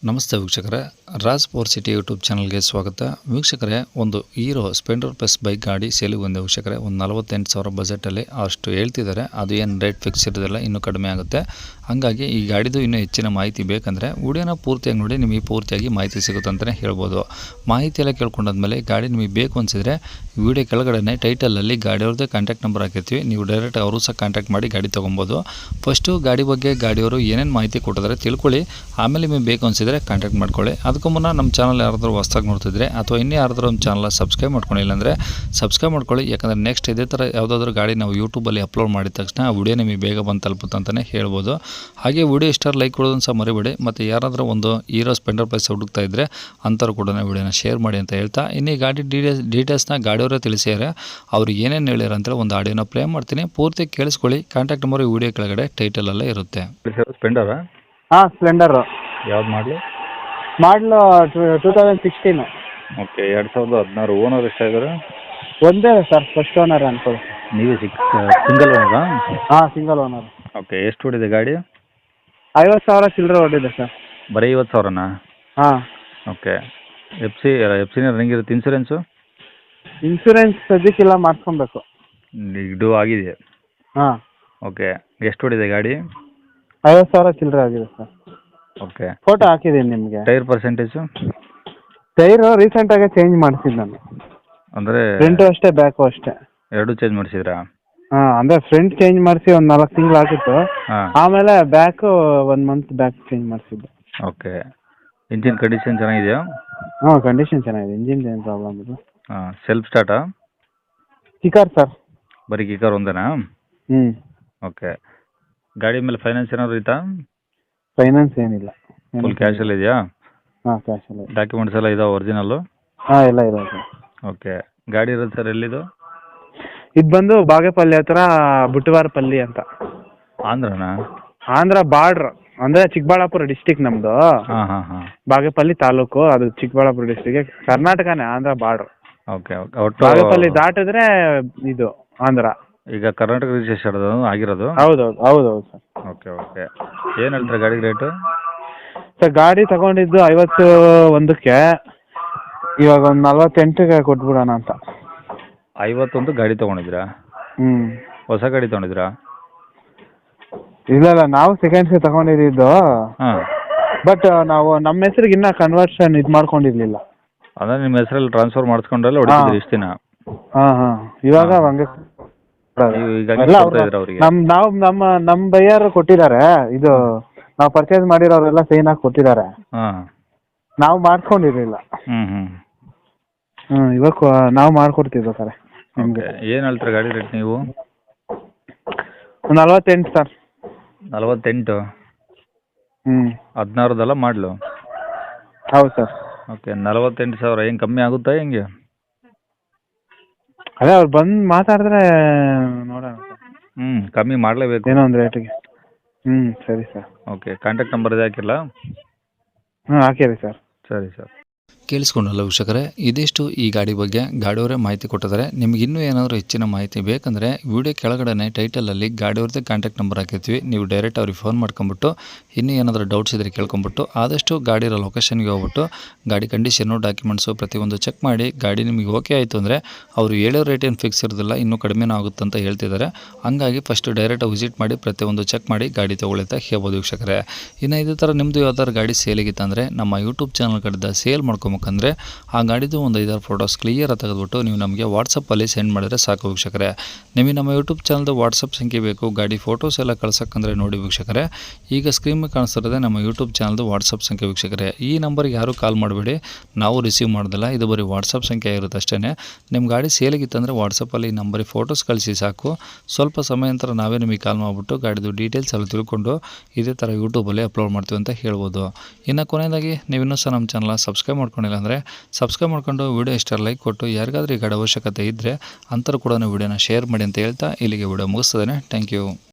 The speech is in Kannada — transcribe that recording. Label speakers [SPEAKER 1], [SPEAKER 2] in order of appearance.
[SPEAKER 1] ನಮಸ್ತೆ ವೀಕ್ಷಕರೇ, ರಾಜ್ ಪವರ್ ಸಿಟಿ ಯೂಟ್ಯೂಬ್ ಚಾನಲ್ಗೆ ಸ್ವಾಗತ. ವೀಕ್ಷಕರೇ, ಒಂದು ಹೀರೋ ಸ್ಪ್ಲೆಂಡರ್ ಪ್ಲಸ್ ಬೈಕ್ ಗಾಡಿ ಸೇಲಿಗೆ ಬಂದೆ ವೀಕ್ಷಕರೇ. ಒಂದು 48,000 ಬಜೆಟಲ್ಲಿ ಅಷ್ಟು ಹೇಳ್ತಿದ್ದಾರೆ. ಅದು ಏನು ರೇಟ್ ಫಿಕ್ಸ್ ಇರೋದಿಲ್ಲ, ಇನ್ನೂ ಕಡಿಮೆ ಆಗುತ್ತೆ. ಹಾಗಾಗಿ ಈ ಗಾಡಿದು ಇನ್ನೂ ಹೆಚ್ಚಿನ ಮಾಹಿತಿ ಬೇಕಂದರೆ ವಿಡಿಯೋನ ಪೂರ್ತಿಯಾಗಿ ನೋಡಿ, ನಿಮಗೆ ಪೂರ್ತಿಯಾಗಿ ಮಾಹಿತಿ ಸಿಗುತ್ತೆ ಅಂತಲೇ ಹೇಳ್ಬೋದು. ಮಾಹಿತಿ ಎಲ್ಲ ಕೇಳ್ಕೊಂಡಾದ್ಮೇಲೆ ಗಾಡಿ ನಿಮಗೆ ಬೇಕು ಅನಿಸಿದರೆ ವಿಡಿಯೋ ಕೆಳಗಡೆ ಟೈಟಲಲ್ಲಿ ಗಾಡಿಯವ್ರದ್ದೇ ಕಾಂಟ್ಯಾಕ್ಟ್ ನಂಬರ್ ಹಾಕಿರ್ತೀವಿ. ನೀವು ಡೈರೆಕ್ಟ್ ಅವರು ಸಹ ಕಾಂಟ್ಯಾಕ್ಟ್ ಮಾಡಿ ಗಾಡಿ ತೊಗೊಬೋದು. ಫಸ್ಟು ಗಾಡಿ ಬಗ್ಗೆ ಗಾಡಿಯವರು ಏನೇನು ಮಾಹಿತಿ ಕೊಟ್ಟಿದ್ದಾರೆ ತಿಳ್ಕೊಳ್ಳಿ, ಆಮೇಲೆ ನಿಮಗೆ ಬೇಕು ಅನಿಸಿದರೆ ಕಾಂಟ್ಯಾಕ್ಟ್ ಮಾಡ್ಕೊಳ್ಳಿ. ಅದಕ್ಕೂ ಮುನ್ನ ನಮ್ಮ ಚಾನಲ್ ಯಾರಾದರೂ ಹೊಸ್ದಾಗಿ ನೋಡ್ತಿದ್ರೆ ಅಥವಾ ಇನ್ನೂ ಯಾರಾದರೂ ನಮ್ಮ ಚಾನಲ್ ಸಬ್ಸ್ಕ್ರೈಬ್ ಮಾಡ್ಕೊಂಡಿಲ್ಲ ಅಂದರೆ ಸಬ್ಸ್ಕ್ರೈಬ್ ಮಾಡ್ಕೊಳ್ಳಿ. ಯಾಕಂದರೆ ನೆಕ್ಸ್ಟ್ ಇದೇ ಥರ ಯಾವುದಾದ್ರೂ ಗಾಡಿ ನಾವು ಯೂಟ್ಯೂಬಲ್ಲಿ ಅಪ್ಲೋಡ್ ಮಾಡಿದ ತಕ್ಷಣ ಆ ವಿಡಿಯೋ ನಿಮಗೆ ಬೇಗ ಬಂದು ತಲುಪುತ್ತೆ ಅಂತಲೇ ಹೇಳ್ಬೋದು. ಹಾಗೆ ವಿಡಿಯೋ ಇಷ್ಟ ಲೈಕ್ ಕೊಡೋದನ್ನು ಸಹ ಮರಿಬೇಡಿ. ಮತ್ತು ಯಾರಾದರೂ ಒಂದು ಹೀರೋ ಸ್ಪ್ಲೆಂಡರ್ ಪ್ಲಸ್ ಹುಡುಕ್ತಾ ಇದ್ದರೆ ಅಂಥವ್ರು ಕೂಡ ವಿಡಿಯೋನ ಶೇರ್ ಮಾಡಿ ಅಂತ ಹೇಳ್ತಾ, ಇನ್ನು ಈ ಗಾಡಿ ಡೀಟೇಲ್ಸ್ನ ಗಾಡಿಯವರೇ ತಿಳಿಸಿದ್ದಾರೆ. ಅವರು ಏನೇನು ಹೇಳ್ಯಾರ ಅಂತೇಳಿ ಒಂದು ಆಡಿಯೋನ ಪ್ಲೇ ಮಾಡ್ತೀನಿ, ಪೂರ್ತಿ ಕೇಳಿಸ್ಕೊಳ್ಳಿ. ಕಾಂಟ್ಯಾಕ್ಟ್ ನಂಬರ್ ವಿಡಿಯೋ ಕೆಳಗಡೆ ಟೈಟಲಲ್ಲೇ ಇರುತ್ತೆ.
[SPEAKER 2] ಸ್ಪ್ಲೆಂಡರಾ?
[SPEAKER 1] ಹಾಂ, ಸ್ಪ್ಲೆಂಡರು.
[SPEAKER 2] ಯಾವ್ದು ಮಾಡಲು?
[SPEAKER 1] 2016.
[SPEAKER 2] ಓಕೆ, 2016. ಓನರ್ ಎಷ್ಟಾಗಿದ್ದಾರೆ?
[SPEAKER 1] ಒಂದೇ ಸರ್, ಫಸ್ಟ್ ಓನರ್ ಅನ್ಕೊಳ್ಳಿ.
[SPEAKER 2] ನೀವೇ ಸಿಂಗಲ್ ಓನರಾ?
[SPEAKER 1] ಹಾಂ, ಸಿಂಗಲ್ ಓನರ್.
[SPEAKER 2] ಓಕೆ, ಎಷ್ಟು ಹೊಡಿದೆ ಗಾಡಿ?
[SPEAKER 1] 50,000 ಚಿಲ್ಲರೆ ಹೊಡಿದೆ ಸರ್.
[SPEAKER 2] ಬರೀ 50,000ನಾ?
[SPEAKER 1] ಹಾಂ.
[SPEAKER 2] ಓಕೆ, ಎಫ್ ಸಿನ ರನ್ನಿಂಗ್ ಇರುತ್ತೆ.
[SPEAKER 1] ಇನ್ಸೂರೆನ್ಸ್ ಸದ್ಯಕ್ಕಿಲ್ಲ, ಮಾಡಿಸ್ಕೊಬೇಕು.
[SPEAKER 2] ಇದು ಆಗಿದೆ?
[SPEAKER 1] ಹಾಂ.
[SPEAKER 2] ಓಕೆ, ಎಷ್ಟು ಹೊಡಿದೆ ಗಾಡಿ?
[SPEAKER 1] 50,000 ಚಿಲ್ಲರೆ ಆಗಿದೆ ಸರ್.
[SPEAKER 2] ಓಕೆ,
[SPEAKER 1] ಫೋಟೋ ಹಾಕಿದ್ದೀನಿ ನಿಮಗೆ.
[SPEAKER 2] Tyre percentage?
[SPEAKER 1] ಟೈರು ರೀಸೆಂಟಾಗಿ ಚೇಂಜ್ ಮಾಡಿಸಿದ್ದು ನಾನು.
[SPEAKER 2] ಅಂದರೆ
[SPEAKER 1] ಫ್ರಂಟು ಅಷ್ಟೇ, ಬ್ಯಾಕು ಅಷ್ಟೇ.
[SPEAKER 2] ಎರಡೂ ಚೇಂಜ್ ಮಾಡಿಸಿದ್ರಾ?
[SPEAKER 1] ಹಾಂ, ಅಂದರೆ ಫ್ರಂಟ್ ಚೇಂಜ್ ಮಾಡಿಸಿ ಒಂದು 4 ತಿಂಗಳು ಆಗಿತ್ತು.
[SPEAKER 2] ಹಾಂ.
[SPEAKER 1] ಆಮೇಲೆ ಬ್ಯಾಕು 1 ಮಂತ್ ಬ್ಯಾಕ್ ಚೇಂಜ್ ಮಾಡಿಸಿದ್ದೆ.
[SPEAKER 2] ಓಕೆ, ಇಂಜಿನ್ ಕಂಡೀಷನ್ ಚೆನ್ನಾಗಿದೆಯಾ?
[SPEAKER 1] ಹಾಂ, ಕಂಡೀಷನ್ ಚೆನ್ನಾಗಿದೆ. ಇಂಜಿನ್ ಏನು ಪ್ರಾಬ್ಲಮ್ ಇಲ್ಲ.
[SPEAKER 2] ಹಾಂ, ಸೆಲ್ಫ್ ಸ್ಟಾರ್ಟಾ?
[SPEAKER 1] Kicker sir.
[SPEAKER 2] ಬರೀ ಕಿಕ್ಕರ್ ಒಂದೇನಾ?
[SPEAKER 1] ಹ್ಞೂ.
[SPEAKER 2] ಓಕೆ, ಗಾಡಿ ಮೇಲೆ ಫೈನಾನ್ಸ್ ಏನಾದ್ರು ಐತಾ?
[SPEAKER 1] ಫೈನಾನ್ಸ್ ಏನಿಲ್ಲ.
[SPEAKER 2] ಫುಲ್ ಕ್ಯಾಶಲ್ಲಿ ಇದೆಯಾ?
[SPEAKER 1] ಹಾಂ, ಕ್ಯಾಶಲ್ಲಿ.
[SPEAKER 2] ಡಾಕ್ಯುಮೆಂಟ್ಸ್ ಎಲ್ಲ ಇದಾವೆ ಒರಿಜಿನಲ್ಲು?
[SPEAKER 1] ಹಾಂ, ಎಲ್ಲ ಇದೆ ಸರ್.
[SPEAKER 2] ಓಕೆ, ಗಾಡಿ ಇರೋದು ಸರ್ ಎಲ್ಲಿದು?
[SPEAKER 1] ಇದು ಬಂದು ಬಾಗೇಪಲ್ಲಿ ಹತ್ರ ಬುಟ್ಟವಾರಪಲ್ಲಿ ಅಂತ.
[SPEAKER 2] ಆಂಧ್ರನಾ?
[SPEAKER 1] ಆಂಧ್ರ ಬಾರ್ಡ್ರ್, ಅಂದರೆ ಚಿಕ್ಕಬಳ್ಳಾಪುರ ಡಿಸ್ಟಿಕ್ ನಮ್ಮದು.
[SPEAKER 2] ಹಾಂ ಹಾಂ ಹಾಂ.
[SPEAKER 1] ಬಾಗೇಪಲ್ಲಿ ತಾಲೂಕು, ಅದು ಚಿಕ್ಕಬಳ್ಳಾಪುರ ಡಿಸ್ಟಿಕ್. ಕರ್ನಾಟಕನೇ, ಆಂಧ್ರ ಬಾರ್ಡ್ರ್.
[SPEAKER 2] Okay okay. ಒಟ್ಟು
[SPEAKER 1] ಬಾಗೇಪಲ್ಲಿ ದಾಟಿದ್ರೆ ಇದು ಆಂಧ್ರ.
[SPEAKER 2] ಈಗ ಕರ್ನಾಟಕ ರಿಜಿಸ್ಟ್ರೇಷನ್ ಆಗಿರೋದು?
[SPEAKER 1] ಹೌದೌದು ಸರ್.
[SPEAKER 2] Okay okay. ಏನು ಹೇಳ್ತಾರೆ ಗಾಡಿಗೆ ರೇಟು?
[SPEAKER 1] ಸರ್, ಗಾಡಿ ತಗೊಂಡಿದ್ದು 51ಕ್ಕೆ, ಇವಾಗ ಒಂದು 48ಗೆ ಕೊಟ್ಬಿಡೋಣ ಅಂತ.
[SPEAKER 2] 51 ಗಾಡಿ ತೊಗೊಂಡಿದ್ದೀರಾ?
[SPEAKER 1] ಹ್ಞೂ.
[SPEAKER 2] ಹೊಸ ಗಾಡಿ ತೊಗೊಂಡಿದ್ದೀರಾ?
[SPEAKER 1] ಇಲ್ಲ, ನಾವು ಸೆಕೆಂಡ್ಸ್ಗೆ ತಗೊಂಡಿದ್ದು.
[SPEAKER 2] ಹಾಂ.
[SPEAKER 1] ಬಟ್ ನಾವು ನಮ್ಮ ಹೆಸರಿಗೆ ಇನ್ನೂ ಕನ್ವರ್ಷನ್ ಇದು ಮಾಡ್ಕೊಂಡಿರ್ಲಿಲ್ಲ.
[SPEAKER 2] ಅಂದರೆ ನಿಮ್ಮ ಹೆಸರಲ್ಲಿ ಟ್ರಾನ್ಸ್ಫರ್ ಮಾಡಿಸ್ಕೊಂಡ್ರಲ್ಲ ಹೊಡಿತಿದ್ರಿ ಇಷ್ಟು ದಿನ?
[SPEAKER 1] ಹಾಂ ಹಾಂ. ಇವಾಗ ಹಂಗೆ
[SPEAKER 2] ನೀವು ಈಗ ಹಂಗೆ ಕೊಡ್ತಾ ಇದ್ದೀರಾ ಅವರಿಗೆ?
[SPEAKER 1] ನಮ್ಮ ಬೈಯರು ಕೊಟ್ಟಿದ್ದಾರೆ. ಇದು ನಾವು ಪರ್ಚೇಸ್ ಮಾಡಿರೋರೆಲ್ಲ ಸೈನ್ ಹಾಕಿ ಕೊಟ್ಟಿದ್ದಾರೆ.
[SPEAKER 2] ಹಾಂ.
[SPEAKER 1] ನಾವು ಮಾಡ್ಕೊಂಡಿರಲಿಲ್ಲ.
[SPEAKER 2] ಹ್ಞೂ ಹ್ಞೂ.
[SPEAKER 1] ಇವಾಗ ನಾವು ಮಾಡ್ಕೊಡ್ತಿರ್ಬೇಕಾರೆ ನಿಮಗೆ.
[SPEAKER 2] ಏನು ಹೇಳ್ತಾರೆ ಗಾಡಿ ರೇಟ್ ನೀವು?
[SPEAKER 1] 48 ಸರ್.
[SPEAKER 2] 48?
[SPEAKER 1] ಹ್ಞೂ.
[SPEAKER 2] 16ದಲ್ಲ ಮಾಡಲು?
[SPEAKER 1] ಹೌದು ಸರ್.
[SPEAKER 2] ಓಕೆ, 48,000 ಏನು ಕಮ್ಮಿ ಆಗುತ್ತಾ ಹೆಂಗೆ?
[SPEAKER 1] ಅದೇ ಅವ್ರು ಬಂದು ಮಾತಾಡಿದ್ರೆ ನೋಡೋಣ ಸರ್.
[SPEAKER 2] ಕಮ್ಮಿ ಮಾಡಲೇಬೇಕು
[SPEAKER 1] ಏನೋ ಒಂದು ರೇಟಿಗೆ. ಸರಿ ಸರ್.
[SPEAKER 2] ಓಕೆ, ಕಾಂಟ್ಯಾಕ್ಟ್ ನಂಬರ್ ಇದೆ ಹಾಕಿಲ್ಲ?
[SPEAKER 1] ಹಾಕಿರಿ ಸರ್.
[SPEAKER 2] ಸರಿ ಸರ್.
[SPEAKER 1] ಕೇಳಿಸ್ಕೊಂಡಲ್ಲ ವೀಕ್ಷಕರೇ, ಇದಿಷ್ಟು ಈ ಗಾಡಿ ಬಗ್ಗೆ ಗಾಡಿಯವರೇ ಮಾಹಿತಿ ಕೊಟ್ಟಿದ್ದಾರೆ. ನಿಮ್ಗೆ ಇನ್ನೂ ಏನಾದರೂ ಹೆಚ್ಚಿನ ಮಾಹಿತಿ ಬೇಕಂದರೆ ವಿಡಿಯೋ ಕೆಳಗಡೆ ಟೈಟಲಲ್ಲಿ ಗಾಡಿಯವ್ರದ್ದೇ ಕಾಂಟ್ಯಾಕ್ಟ್ ನಂಬರ್ ಹಾಕಿರ್ತೀವಿ. ನೀವು ಡೈರೆಕ್ಟ್ ಅವ್ರಿಗೆ ಫೋನ್ ಮಾಡ್ಕೊಂಬಿಟ್ಟು ಇನ್ನೂ ಏನಾದರೂ ಡೌಟ್ಸ್ ಇದ್ದರೆ ಕೇಳ್ಕೊಂಬಿಟ್ಟು ಆದಷ್ಟು ಗಾಡಿ ಇರೋ ಲೊಕೇಶನ್ಗೆ ಹೋಗ್ಬಿಟ್ಟು ಗಾಡಿ ಕಂಡೀಷನ್ನು ಡಾಕ್ಯುಮೆಂಟ್ಸು ಪ್ರತಿಯೊಂದು ಚೆಕ್ ಮಾಡಿ ಗಾಡಿ ನಿಮಗೆ ಓಕೆ ಆಯಿತು ಅಂದರೆ ಅವರು ಹೇಳೋ ರೇಟ್ ಏನು ಫಿಕ್ಸ್ ಇರೋದಿಲ್ಲ, ಇನ್ನೂ ಕಡಿಮೆನೂ ಆಗುತ್ತೆ ಅಂತ ಹೇಳ್ತಿದ್ದಾರೆ. ಹಂಗಾಗಿ ಫಸ್ಟ್ ಡೈರೆಕ್ಟ್ ವಿಸಿಟ್ ಮಾಡಿ ಪ್ರತಿಯೊಂದು ಚೆಕ್ ಮಾಡಿ ಗಾಡಿ ತೊಗೊಳ್ಳಿ ಅಂತ ಹೇಳ್ಬೋದು ವೀಕ್ಷಕರೇ. ಇನ್ನು ಇದೇ ಥರ ನಿಮ್ಮದು ಯಾವ್ದಾದ್ರು ಗಾಡಿ ಸೇಲಿಗಿತ್ತಂದರೆ ನಮ್ಮ ಯೂಟ್ಯೂಬ್ ಚಾನಲ್ ಕಡೆದ ಸೇಲ್ ಮಾಡ್ಕೊಬೇಕಂದ್ರೆ ಆ ಗಾಡಿದು ಒಂದು 5-6 ಫೋಟೋಸ್ ಕ್ಲಿಯರ್ ತೆಗೆದುಬಿಟ್ಟು ನೀವು ನಮಗೆ ವಾಟ್ಸಪ್ಪಲ್ಲಿ ಸೆಂಡ್ ಮಾಡಿದರೆ ಸಾಕು ವೀಕ್ಷಕರೇ. ನಿಮಗೆ ನಮ್ಮ ಯೂಟ್ಯೂಬ್ ಚಾನಲ್ದು ವಾಟ್ಸಪ್ ಸಂಖ್ಯೆ ಬೇಕು, ಗಾಡಿ ಫೋಟೋಸ್ ಎಲ್ಲ ಕಳ್ಸೋಕ್ಕಂದ್ರೆ ನೋಡಿ ವೀಕ್ಷಕರೇ, ಈಗ ಸ್ಕ್ರೀನ್ ಮೇಲೆ ಕಾಣಿಸ್ತಿರೋದೇ ನಮ್ಮ ಯೂಟ್ಯೂಬ್ ಚಾನಲ್ದು ವಾಟ್ಸಪ್ ಸಂಖ್ಯೆ ವೀಕ್ಷಕರೇ. ಈ ನಂಬರ್ಗೆ ಯಾರೂ ಕಾಲ್ ಮಾಡಬೇಡಿ, ನಾವು ರಿಸೀವ್ ಮಾಡೋದಿಲ್ಲ. ಇದು ಬರೀ ವಾಟ್ಸಪ್ ಸಂಖ್ಯೆ ಇರುತ್ತೆ ಅಷ್ಟೇ. ನಿಮ್ಮ ಗಾಡಿ ಸೇಲಿಗಿತ್ತಂದರೆ ವಾಟ್ಸಪ್ಪಲ್ಲಿ ಈ ನಂಬರಿಗೆ ಫೋಟೋಸ್ ಕಳಿಸಿ ಸಾಕು. ಸ್ವಲ್ಪ ಸಮಯ ನಂತರ ನಾವೇ ನಿಮಗೆ ಕಾಲ್ ಮಾಡಿಬಿಟ್ಟು ಗಾಡಿದು ಡೀಟೇಲ್ಸ್ ಎಲ್ಲ ತಿಳ್ಕೊಂಡು ಇದೇ ಥರ ಯೂಟ್ಯೂಬಲ್ಲಿ ಅಪ್ಲೋಡ್ ಮಾಡ್ತೀವಿ ಅಂತ ಹೇಳ್ಬೋದು. ಇನ್ನು ಕೊನೆಯದಾಗಿ ನೀವಿನ್ನೂ ಸಹ ನಮ್ಮ ಚಾನಲ್ ಸಬ್ಸ್ಕ್ರೈಬ್ ಮಾಡ್ಕೊಂಡಿಲ್ಲ ಅಂದರೆ ಸಬ್ಸ್ಕ್ರೈಬ್ ಮಾಡ್ಕೊಂಡು ವಿಡಿಯೋ ಇಷ್ಟ ಲೈಕ್ ಕೊಟ್ಟು ಯಾರಿಗಾದ್ರೂ ಈ ಗಾಡಿ ಅವಶ್ಯಕತೆ ಇದ್ದರೆ ಅಂಥವ್ರು ಕೂಡ ವಿಡಿಯೋನ ಶೇರ್ ಮಾಡಿ ಅಂತ ಹೇಳ್ತಾ ಇಲ್ಲಿಗೆ ವಿಡಿಯೋ ಮುಗಿಸ್ತದೆ. Thank you.